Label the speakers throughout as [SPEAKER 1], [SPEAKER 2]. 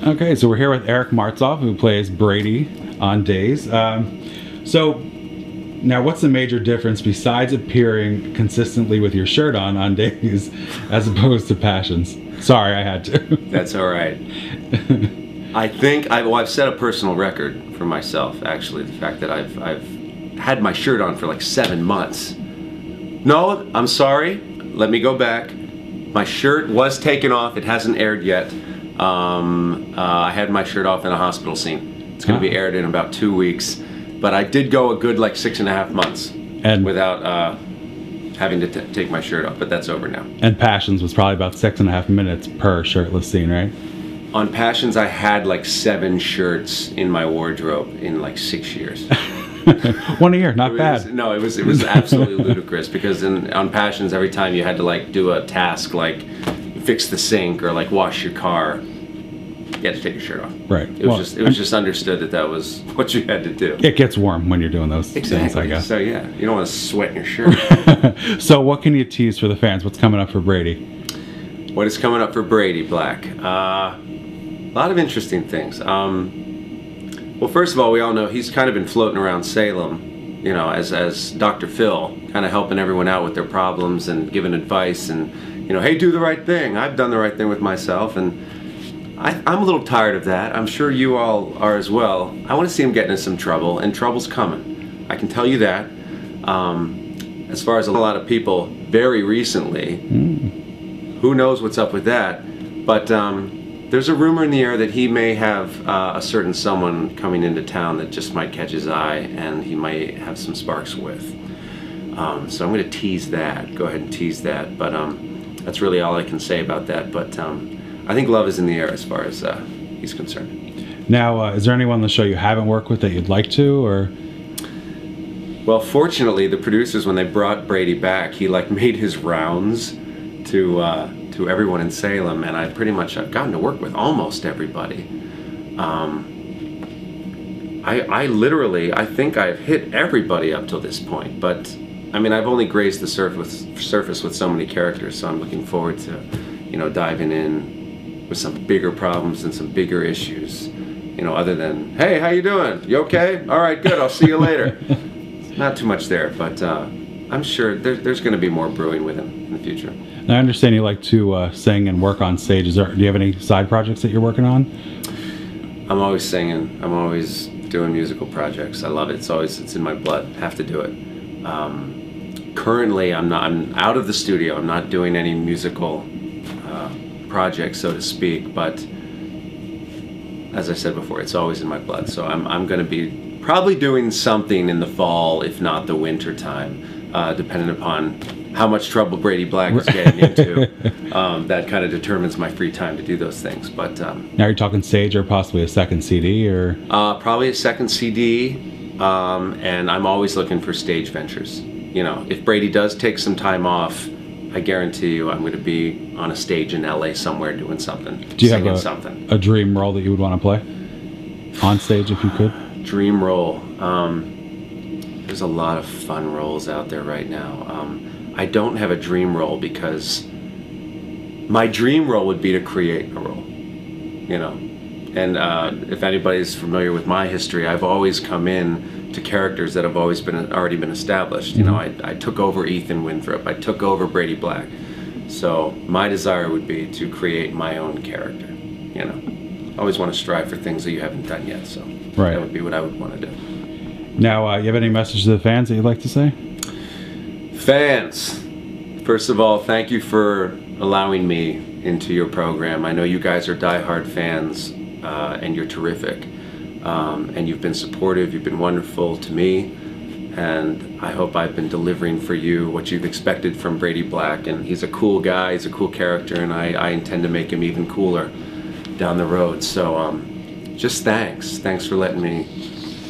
[SPEAKER 1] Okay, so we're here with Eric Martsolf, who plays Brady on Days. So now, what's the major difference besides appearing consistently with your shirt on Days as opposed to Passions? Sorry, I had to.
[SPEAKER 2] That's all right. I think I've set a personal record for myself, actually. The fact that I've had my shirt on for like 7 months. No, I'm sorry. Let me go back. My shirt was taken off. It hasn't aired yet. I had my shirt off in a hospital scene. It's going to be aired in about 2 weeks. But I did go a good like 6.5 months without having to take my shirt off. But that's over now.
[SPEAKER 1] And Passions was probably about 6.5 minutes per shirtless scene, right?
[SPEAKER 2] On Passions, I had like 7 shirts in my wardrobe in like 6 years.
[SPEAKER 1] 1 a year, not bad.
[SPEAKER 2] No, it was absolutely ludicrous because on Passions, every time you had to like do a task like fix the sink or like wash your car, you had to take your shirt off.
[SPEAKER 1] Right.
[SPEAKER 2] It was just understood that was what you had to do.
[SPEAKER 1] It gets warm when you're doing those things, I guess.
[SPEAKER 2] So yeah, you don't want to sweat in your shirt.
[SPEAKER 1] So what can you tease for the fans? What's coming up for Brady?
[SPEAKER 2] What is coming up for Brady Black? A lot of interesting things. Well, first of all, we all know he's kind of been floating around Salem, you know, as Dr. Phil, kind of helping everyone out with their problems and giving advice and, you know, hey, do the right thing. I've done the right thing with myself, and I'm a little tired of that. I'm sure you all are as well. I want to see him get into some trouble, and trouble's coming. I can tell you that. As far as a lot of people, very recently, who knows what's up with that, but there's a rumor in the air that he may have a certain someone coming into town that just might catch his eye and he might have some sparks with. So I'm going to tease that, go ahead and tease that, but that's really all I can say about that. But I think love is in the air as far as he's concerned.
[SPEAKER 1] Now, is there anyone on the show you haven't worked with that you'd like to, or?
[SPEAKER 2] Well, fortunately, the producers, when they brought Brady back, he like made his rounds to everyone in Salem, and I've gotten to work with almost everybody. I think I've hit everybody up till this point, but I mean, I've only grazed the surface with so many characters, so I'm looking forward to, you know, diving in with some bigger problems and some bigger issues, you know, other than, hey, how you doing? You okay? All right, good, I'll see you later. Not too much there, but I'm sure there's going to be more brewing with him in the future.
[SPEAKER 1] Now, I understand you like to sing and work on stage. Do you have any side projects that you're working on?
[SPEAKER 2] I'm always singing. I'm always doing musical projects. I love it. It's in my blood. Have to do it. Currently, I'm out of the studio. I'm not doing any musical projects, so to speak. But as I said before, it's always in my blood. So I'm going to be probably doing something in the fall, if not the winter time, depending upon how much trouble Brady Black is getting into. That kind of determines my free time to do those things. But
[SPEAKER 1] now, are you talking stage or possibly a second CD, or?
[SPEAKER 2] Probably a second CD, and I'm always looking for stage ventures. You know, if Brady does take some time off, I guarantee you I'm going to be on a stage in LA somewhere doing something.
[SPEAKER 1] Do you have a dream role that you would want to play on stage if you could?
[SPEAKER 2] Dream role. There's a lot of fun roles out there right now. I don't have a dream role because my dream role would be to create a role, you know. And if anybody's familiar with my history, I've always come in to characters that have already been established. You know, I took over Ethan Winthrop, I took over Brady Black. So my desire would be to create my own character. You know, I always want to strive for things that you haven't done yet. So that would be what I would want to do.
[SPEAKER 1] Now, you have any message to the fans that you'd like to say?
[SPEAKER 2] Fans, first of all, thank you for allowing me into your program. I know you guys are diehard fans, and you're terrific. And you've been supportive, you've been wonderful to me, and I hope I've been delivering for you what you've expected from Brady Black. And he's a cool guy, he's a cool character, and I intend to make him even cooler down the road. So just thanks for letting me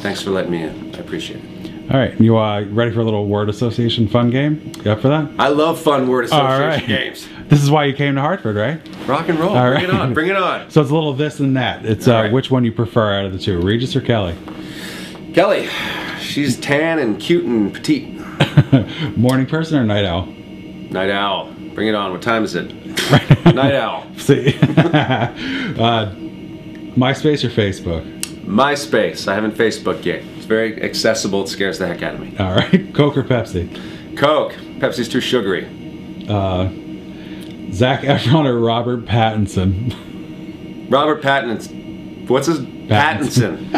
[SPEAKER 2] in. I appreciate it.
[SPEAKER 1] All right, you ready for a little word association fun game? You up for that?
[SPEAKER 2] I love fun word association games.
[SPEAKER 1] This is why you came to Hartford, right?
[SPEAKER 2] Rock and roll. Bring it on. Bring it on.
[SPEAKER 1] So it's a little this and that. It's which one you prefer out of the two, Regis or Kelly?
[SPEAKER 2] Kelly. She's tan and cute and petite.
[SPEAKER 1] Morning person or night owl?
[SPEAKER 2] Night owl. Bring it on. What time is it? Night owl.
[SPEAKER 1] See. MySpace or Facebook?
[SPEAKER 2] MySpace. I haven't Facebook yet. It's very accessible. It scares the heck out of me.
[SPEAKER 1] All right. Coke or Pepsi?
[SPEAKER 2] Coke. Pepsi's too sugary.
[SPEAKER 1] Zac Efron or Robert Pattinson?
[SPEAKER 2] Robert Pattinson. What's his? Pattinson.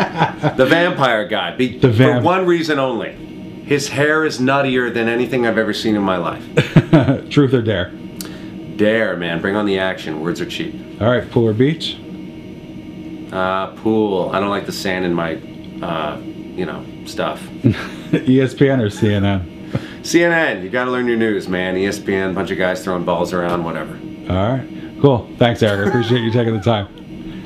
[SPEAKER 2] The vampire guy. For one reason only. His hair is nuttier than anything I've ever seen in my life.
[SPEAKER 1] Truth or dare?
[SPEAKER 2] Dare, man. Bring on the action. Words are cheap.
[SPEAKER 1] All right. Pool or beach?
[SPEAKER 2] Pool. I don't like the sand in my, stuff.
[SPEAKER 1] ESPN or CNN?
[SPEAKER 2] CNN. You got to learn your news, man. ESPN. Bunch of guys throwing balls around. Whatever.
[SPEAKER 1] All right. Cool. Thanks, Eric. I appreciate you taking the time.